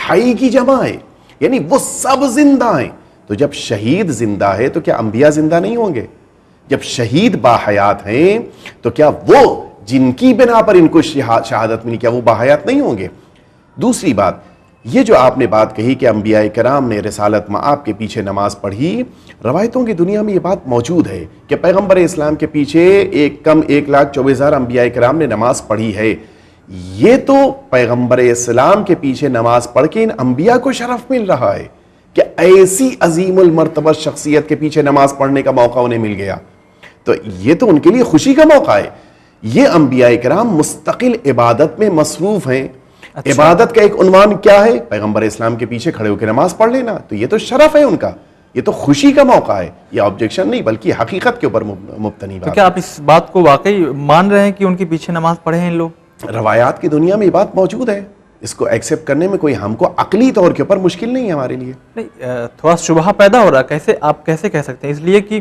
حی کی جمع ہے، یعنی وہ سب زندہ ہیں. تو جب شہید زندہ ہے تو کیا انبیاء زندہ نہیں ہوں گے؟ جب شہید باحیات ہیں تو کیا وہ جن کی بنا پر ان کو شہادت ملی کیا وہ باحیات نہیں ہوں گے؟ دوسری بات، یہ جو آپ نے بات کہی کہ انبیاء کرام نے رسالت مآب کے پیچھے نماز پڑھی، روایتوں کی دنیا میں یہ بات موجود ہے کہ پیغمبر اسلام کے پیچھے 1,24,000 انبیاء کرام نے نماز پڑھی ہے. یہ تو پیغمبر اسلام کے پیچھے نماز پڑھ کے ان انبیاء کو شرف مل رہا ہے کہ ایسی عظیم المرتبہ شخصیت کے پیچھے نماز پڑھنے کا موقع انہیں مل گیا. تو یہ تو ان کے لیے خوشی کا موقع ہے. یہ انبیاء کرام مستقل عبادت میں مصروف ہیں. عبادت کا ایک عنوان کیا ہے؟ پیغمبر اسلام کے پیچھے کھڑے ہو کے نماز پڑھ لینا. تو یہ تو شرف ہے ان کا، یہ تو خوشی کا موقع ہے. یہ آبجیکشن نہیں بلکہ حقیقت کے اوپر مبتنی بات. تو کیا آپ اس بات کو واقعی مان رہے ہیں کہ ان کے پیچھے نماز پڑھے ہیں ان لوگ؟ روایات کی دنیا میں یہ بات موجود ہے، اس کو ایکسیپٹ کرنے میں کوئی ہم کو عقلی طور کے اوپر مشکل نہیں ہے ہمارے لیے. نہیں، تھوڑا شبہ پیدا ہو رہا ہے. کیسے آپ کیسے کہہ سکتے ہیں؟ اس لیے کہ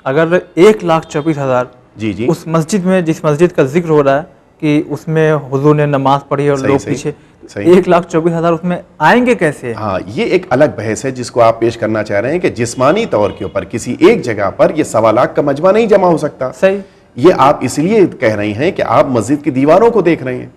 اگر 1,24,000 جی اس مسجد میں، جس مسجد کا ذکر ہو رہا ہے کہ اس میں حضور نے نماز پڑھی اور لوگ پیچھے، 1,24,000 اس میں آئیں گے کیسے؟ ہاں، یہ ایک الگ بحث ہے جس کو آپ پیش کرنا چاہ رہے ہیں کہ جسمانی طور کے اوپر کسی ایک جگہ پر یہ 1,00,000 کا مجمع نہیں جمع ہو سکتا. صحیح. یہ آپ اس لیے کہہ رہے ہیں کہ آپ مسجد کی دیواروں کو دیکھ رہے ہیں.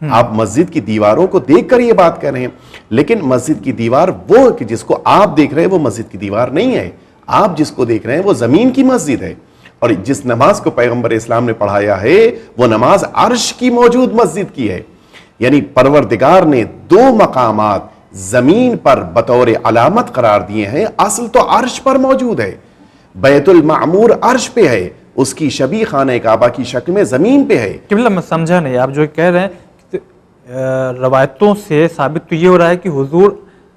آپ مسجد کی دیواروں کو دیکھ کر یہ بات کر رہے ہیں، لیکن مسجد کی دیوار وہ کہ جس کو آپ دیکھ رہے ہیں وہ مسجد کی دیوار نہیں ہے. آپ جس کو دیکھ رہے ہیں وہ زمین کی مسجد ہے. اور جس نماز کو پیغمبر اسلام نے پڑھایا ہے وہ نماز عرش کی موجود مسجد کی ہے. یعنی پروردگار نے 2 مقامات زمین پر بطور علامت قرار دیے ہیں. اصل تو عرش پر موجود ہے. بیت المعمور عرش پہ ہے، اس کی شبیہ خانہ کعبہ کی شکل میں زمین پہ ہے. قبلہ میں سمجھا نہیں، آپ جو کہہ رہے ہیں روایتوں سے ثابت تو یہ ہو رہا ہے کہ حضور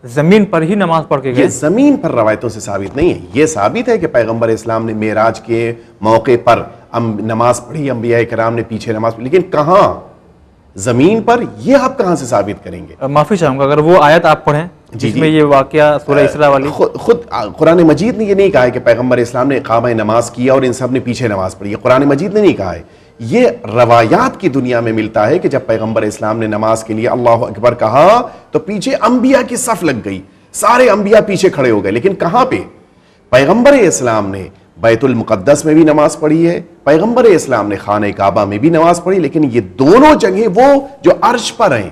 زمین پر ہی نماز پڑھ کے گئے. یہ زمین پر روایتوں سے ثابت نہیں ہے. یہ ثابت ہے کہ پیغمبر اسلام نے معراج کے موقع پر نماز پڑھی، انبیاء کرام نے پیچھے نماز پڑھی، لیکن کہاں؟ زمین پر. یہ آپ کہاں سے ثابت کریں گے؟ معافی چاہوں گا اگر وہ آیت آپ پڑھیں جس میں یہ واقعہ سورہ اسراء والی. خود قرآن مجید نے یہ نہیں کہا ہے کہ پیغمبر اسلام نے اقامہ نماز کیا اور ان سب نے پیچھے نماز پڑھی. یہ قرآن مجید نے نہیں کہا ہے. یہ روایات کی دنیا میں ملتا ہے کہ جب پیغمبر اسلام نے نماز کے لیے اللہ اکبر کہا تو پیچھے انبیاء کی صف لگ گئی، سارے انبیاء پیچھے کھڑے ہو گئے. لیکن کہاں پہ؟ پیغمبر اسلام نے بیت المقدس میں بھی نماز پڑھی ہے، پیغمبر اسلام نے خانہ کعبہ میں بھی نماز پڑھی، لیکن یہ دونوں جگہیں وہ جو عرش پر ہیں.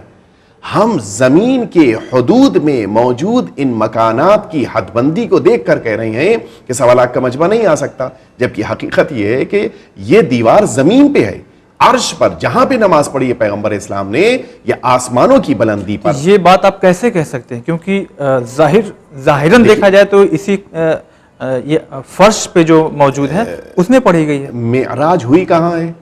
ہم زمین کے حدود میں موجود ان مکانات کی حد بندی کو دیکھ کر کہہ رہے ہیں کہ 1,00,000 کا مجمع نہیں آ سکتا، جبکہ حقیقت یہ ہے کہ یہ دیوار زمین پہ ہے. عرش پر جہاں پہ نماز پڑھی ہے پیغمبر اسلام نے، یہ آسمانوں کی بلندی پر. یہ بات آپ کیسے کہہ سکتے ہیں؟ کیونکہ ظاہراً دیکھا جائے تو اسی یہ فرش پہ جو موجود ہے اس میں پڑھی گئی ہے. معراج ہوئی کہاں ہے؟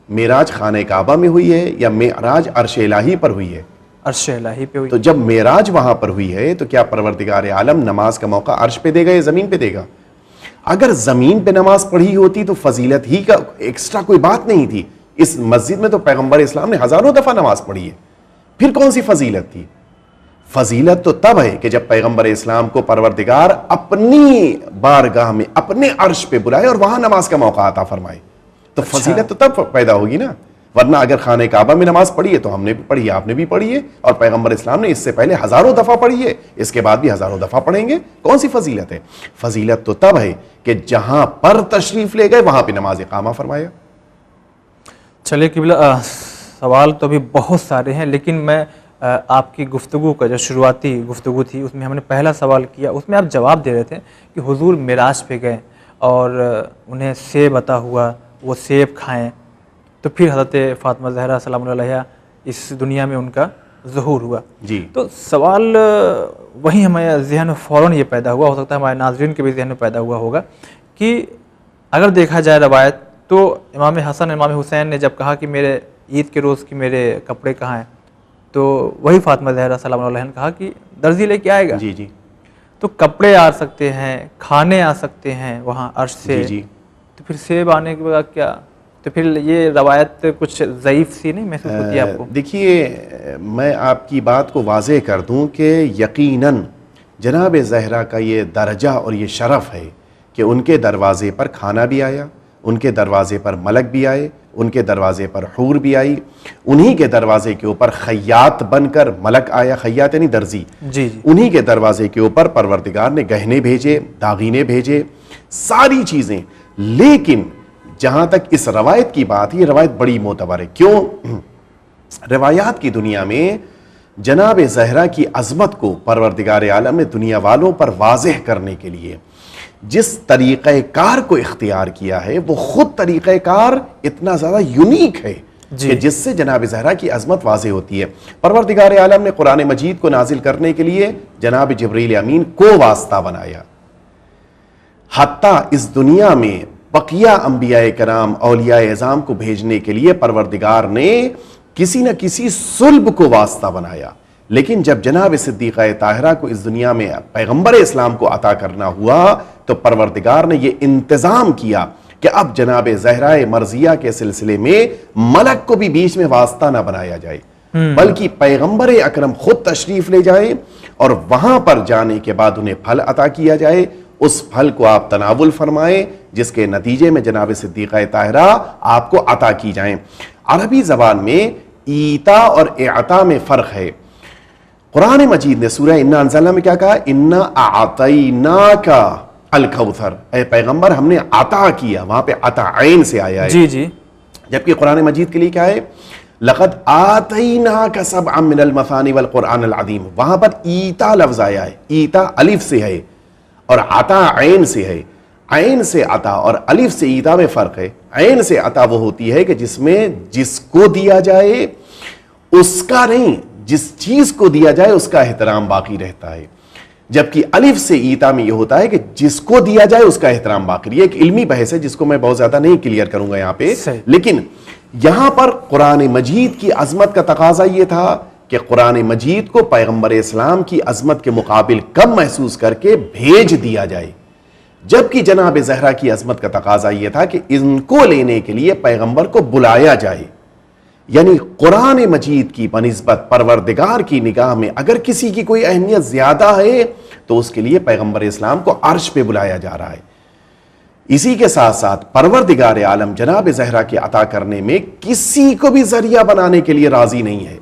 معراج خانہ کعبہ میں ہوئی ہے یا معراج عرش الہی پر ہوئی ہے؟ عرش الہی پہ ہوئی. تو جب معراج وہاں پر ہوئی ہے تو کیا پروردگار عالم نماز کا موقع عرش پہ دے گا یا زمین پہ دے گا؟ اگر زمین پہ نماز پڑھی ہوتی تو فضیلت ہی کا ایکسٹرا کوئی بات نہیں تھی. اس مسجد میں تو پیغمبر اسلام نے ہزاروں دفعہ نماز پڑھی ہے، پھر کون سی فضیلت تھی؟ فضیلت تو تب ہے کہ جب پیغمبر اسلام کو پروردگار اپنی بارگاہ میں اپنے عرش پہ بلائے اور وہاں نماز کا موقع عطا فرمائے. تو فضیلت تو تب پیدا ہوگی نا. ورنہ اگر خانہ کعبہ میں نماز پڑھی ہے تو ہم نے بھی پڑھی ہے، آپ نے بھی پڑھی ہے، اور پیغمبر اسلام نے اس سے پہلے ہزاروں دفعہ پڑھی ہے، اس کے بعد بھی ہزاروں دفعہ پڑھیں گے. کون سی فضیلت ہے؟ فضیلت تو تب ہے کہ جہاں پر تشریف لے گئے وہاں پہ نماز اقامہ فرمایا. چلیے قبلہ، سوال تو ابھی بہت سارے ہیں، لیکن میں آپ کی گفتگو کا جو شروعاتی گفتگو تھی اس میں ہم نے پہلا سوال کیا، اس میں آپ جواب دے رہے تھے کہ حضور معراج پہ گئے اور انہیں سیب عطا ہوا، وہ سیب کھائیں تو پھر حضرت فاطمہ زہرا سلام اللہ علیہا اس دنیا میں ان کا ظہور ہوا. جی. تو سوال وہیں ہمارے ذہن میں فوراً یہ پیدا ہوا، ہو سکتا ہے ہمارے ناظرین کے بھی ذہن میں پیدا ہوا ہوگا کہ اگر دیکھا جائے روایت تو امام حسن امام حسین نے جب کہا کہ میرے عید کے روز کی میرے کپڑے کہاں ہیں، تو وہی فاطمہ زہرا سلام اللہ علیہا نے کہا کہ درزی لے کے آئے گا. جی جی. تو کپڑے آ سکتے ہیں، کھانے آ سکتے ہیں وہاں عرش سے. جی. تو پھر سیب آنے کے بعد کیا؟ تو پھر یہ روایت کچھ ضعیف سی نہیں محسوس ہوتی ہے آپ کو؟ دیکھیے، میں آپ کی بات کو واضح کر دوں کہ یقیناً جناب زہرا کا یہ درجہ اور یہ شرف ہے کہ ان کے دروازے پر کھانا بھی آیا، ان کے دروازے پر ملک بھی آئے، ان کے دروازے پر حور بھی آئی، انہی کے دروازے کے اوپر خیاط بن کر ملک آیا، خیاط یعنی درزی، جی انہی کے دروازے کے اوپر پروردگار نے گہنے بھیجے، داغینے بھیجے، ساری چیزیں۔ لیکن جہاں تک اس روایت کی بات، یہ روایت بڑی معتبر ہے۔ کیوں؟ روایات کی دنیا میں جناب زہرا کی عظمت کو پروردگار عالم نے دنیا والوں پر واضح کرنے کے لیے جس طریقہ کار کو اختیار کیا ہے، وہ خود طریقہ کار اتنا زیادہ یونیک ہے کہ جس سے جناب زہرا کی عظمت واضح ہوتی ہے۔ پروردگار عالم نے قرآن مجید کو نازل کرنے کے لیے جناب جبریل امین کو واسطہ بنایا، حتیٰ اس دنیا میں بقیہ انبیاء کرام، اولیاء اعظام کو بھیجنے کے لیے پروردگار نے کسی نہ کسی صلب کو واسطہ بنایا۔ لیکن جب جناب صدیقہ طاہرہ کو اس دنیا میں پیغمبر اسلام کو عطا کرنا ہوا تو پروردگار نے یہ انتظام کیا کہ اب جناب زہرا مرضیہ کے سلسلے میں ملک کو بھی بیچ میں واسطہ نہ بنایا جائے، بلکہ پیغمبر اکرم خود تشریف لے جائے اور وہاں پر جانے کے بعد انہیں پھل عطا کیا جائے، اس پھل کو آپ تناول فرمائیں جس کے نتیجے میں جناب صدیقہ طاہرہ آپ کو عطا کی جائیں۔ عربی زبان میں ایتا اور اعطا میں فرق ہے۔ قرآن مجید نے سورہ انا انزلنا میں کیا کہا؟ انا اعطیناک الکوثر، اے پیغمبر ہم نے عطا کیا، وہاں پہ عطا عین سے آیا ہے۔ جی جی، جبکہ قرآن مجید کے لیے کیا ہے؟ لقد آتیناک سبعا من المثانی والقرآن العظیم، وہاں پر ایتا لفظ آیا ہے، ایتا الف سے ہے اور عطا عین سے ہے۔ عین سے عطا اور الف سے ایتا میں فرق ہے۔ عین سے عطا وہ ہوتی ہے کہ جس میں جس کو دیا جائے اس کا نہیں، جس چیز کو دیا جائے اس کا احترام باقی رہتا ہے، جبکہ الف سے ایتا میں یہ ہوتا ہے کہ جس کو دیا جائے اس کا احترام باقی۔ یہ ایک علمی بحث ہے جس کو میں بہت زیادہ نہیں کلیئر کروں گا یہاں پہ، لیکن یہاں پر قرآن مجید کی عظمت کا تقاضا یہ تھا کہ قرآن مجید کو پیغمبر اسلام کی عظمت کے مقابل کم محسوس کر کے بھیج دیا جائے، جبکہ جناب زہرا کی عظمت کا تقاضا یہ تھا کہ ان کو لینے کے لیے پیغمبر کو بلایا جائے۔ یعنی قرآن مجید کی بنسبت پروردگار کی نگاہ میں اگر کسی کی کوئی اہمیت زیادہ ہے تو اس کے لیے پیغمبر اسلام کو عرش پہ بلایا جا رہا ہے۔ اسی کے ساتھ ساتھ پروردگار عالم جناب زہرا کے عطا کرنے میں کسی کو بھی ذریعہ بنانے کے لیے راضی نہیں ہے،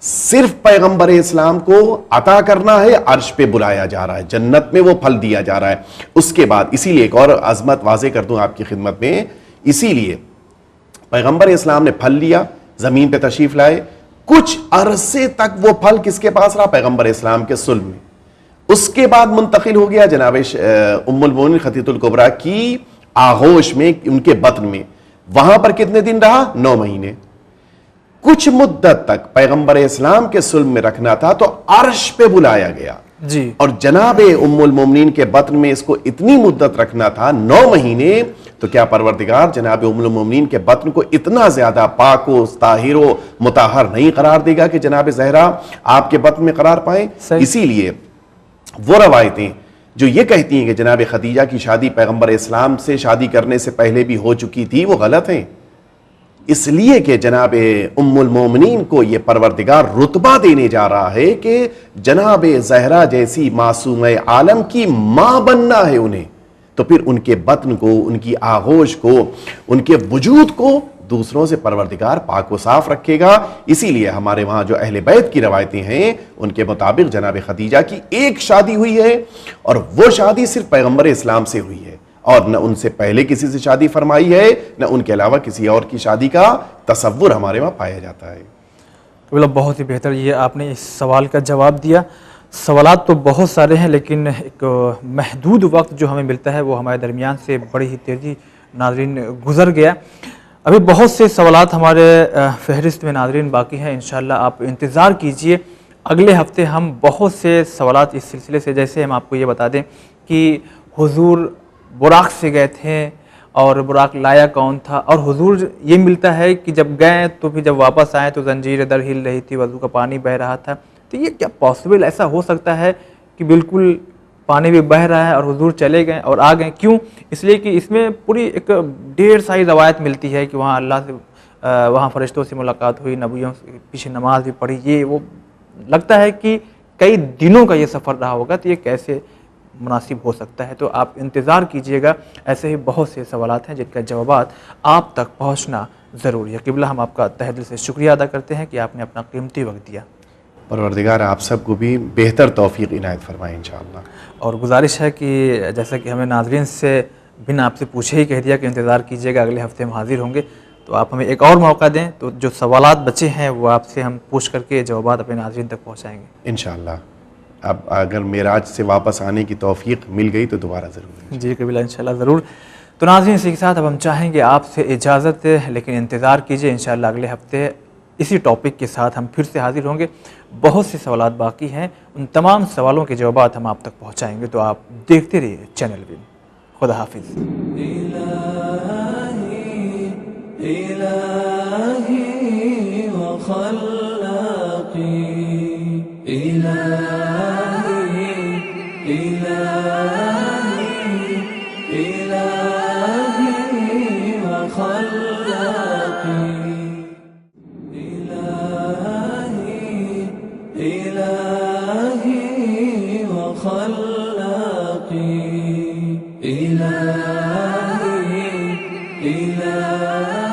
صرف پیغمبر اسلام کو عطا کرنا ہے، عرش پہ بلایا جا رہا ہے، جنت میں وہ پھل دیا جا رہا ہے۔ اس کے بعد اسی لیے ایک اور عظمت واضح کر دوں آپ کی خدمت میں، اسی لیے پیغمبر اسلام نے پھل لیا، زمین پہ تشریف لائے، کچھ عرصے تک وہ پھل کس کے پاس رہا؟ پیغمبر اسلام کے صلب میں۔ اس کے بعد منتقل ہو گیا جناب ام المؤمنین خدیجہ الکبریٰ کی آغوش میں، ان کے بطن میں، وہاں پر کتنے دن رہا؟ 9 مہینے۔ کچھ مدت تک پیغمبر اسلام کے صلب میں رکھنا تھا تو عرش پہ بلایا گیا جی، اور جناب ام المؤمنین کے بطن میں اس کو اتنی مدت رکھنا تھا 9 مہینے، تو کیا پروردگار جناب ام المؤمنین کے بطن کو اتنا زیادہ پاک و طاہر و مطہر نہیں قرار دے گا کہ جناب زہرا آپ کے بطن میں قرار پائیں؟ اسی لیے وہ روایتیں جو یہ کہتی ہیں کہ جناب خدیجہ کی شادی پیغمبر اسلام سے شادی کرنے سے پہلے بھی ہو چکی تھی، وہ غلط ہیں، اس لیے کہ جناب ام المومنین کو یہ پروردگار رتبہ دینے جا رہا ہے کہ جناب زہرا جیسی معصومہ عالم کی ماں بننا ہے انہیں، تو پھر ان کے بطن کو، ان کی آغوش کو، ان کے وجود کو دوسروں سے پروردگار پاک و صاف رکھے گا۔ اسی لیے ہمارے وہاں جو اہل بیت کی روایتیں ہیں ان کے مطابق جناب خدیجہ کی ایک شادی ہوئی ہے اور وہ شادی صرف پیغمبر اسلام سے ہوئی ہے، اور نہ ان سے پہلے کسی سے شادی فرمائی ہے، نہ ان کے علاوہ کسی اور کی شادی کا تصور ہمارے وہاں پایا جاتا ہے۔ بہت ہی بہتر یہ آپ نے اس سوال کا جواب دیا۔ سوالات تو بہت سارے ہیں لیکن ایک محدود وقت جو ہمیں ملتا ہے وہ ہمارے درمیان سے بڑی ہی تیزی ناظرین گزر گیا۔ ابھی بہت سے سوالات ہمارے فہرست میں ناظرین باقی ہیں، انشاءاللہ آپ انتظار کیجئے، اگلے ہفتے ہم بہت سے سوالات اس سلسلے سے، جیسے ہم آپ کو یہ بتا دیں کہ حضور براق سے گئے تھے اور براق لایا کون تھا، اور حضور یہ ملتا ہے کہ جب گئے تو پھر جب واپس آئے تو زنجیر در ہل رہی تھی، وضو کا پانی بہہ رہا تھا، تو یہ کیا پاسبل ایسا ہو سکتا ہے کہ بالکل پانی بھی بہہ رہا ہے اور حضور چلے گئے اور آ گئے؟ کیوں؟ اس لیے کہ اس میں پوری ایک ڈھیر ساری روایت ملتی ہے کہ وہاں اللہ سے، وہاں فرشتوں سے ملاقات ہوئی، نبیوں سے پیچھے نماز بھی پڑھی، یہ وہ لگتا ہے کہ کئی دنوں کا یہ سفر رہا ہوگا، تو یہ کیسے مناسب ہو سکتا ہے؟ تو آپ انتظار کیجئے گا، ایسے ہی بہت سے سوالات ہیں جن کا جوابات آپ تک پہنچنا ضرور یا قبلہ ہم آپ کا تہ دل سے شکریہ ادا کرتے ہیں کہ آپ نے اپنا قیمتی وقت دیا. پروردگار آپ سب کو بھی بہتر توفیق عنایت فرمائے انشاءاللہ. اور گزارش ہے کہ جیسا کہ ہمیں ناظرین سے بنا آپ سے پوچھے ہی کہہ دیا کہ انتظار کیجیے گا اگلے ہفتے ہم حاضر ہوں گے، تو آپ ہمیں ایک اور موقع دیں تو جو سوالات بچے ہیں وہ آپ سے ہم پوچھ کر کے جوابات اپنے ناظرین تک پہنچائیں گے انشاءاللہ. اب اگر معراج سے واپس آنے کی توفیق مل گئی تو دوبارہ ضرور. جی قبلہ انشاءاللہ ضرور. تو ناظرین اسی کے ساتھ اب ہم چاہیں گے آپ سے اجازت، لیکن انتظار کیجیے انشاءاللہ اگلے ہفتے اسی ٹاپک کے ساتھ ہم پھر سے حاضر ہوں گے. بہت سے سوالات باقی ہیں، ان تمام سوالوں کے جوابات ہم آپ تک پہنچائیں گے، تو آپ دیکھتے رہیے چینل بھی. خدا حافظ. إلهي وخلاقي إلهي إلهي إلهي وخلاقي إلهي إلهي وخلاقي إلهي إلهي